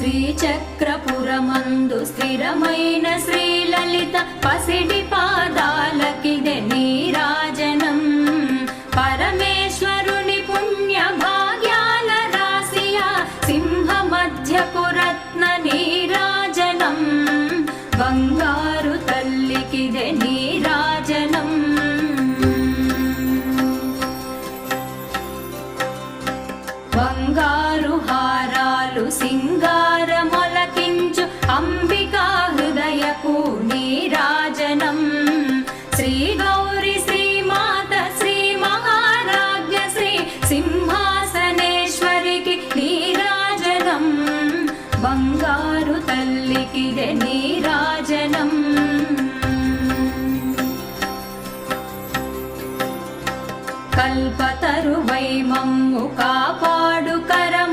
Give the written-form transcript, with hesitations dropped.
శ్రీచక్రపురమందు స్థిరమైన శ్రీలలిత పసిడి పాదాలకిదే నీరాజనం. పరమేశ్వరుని పుణ్య భాగ్యాల రాశియా సింహ మధ్యపు రత్న నీరాజనం. బంగారు తల్లికిదే నీరాజనం. బంగారు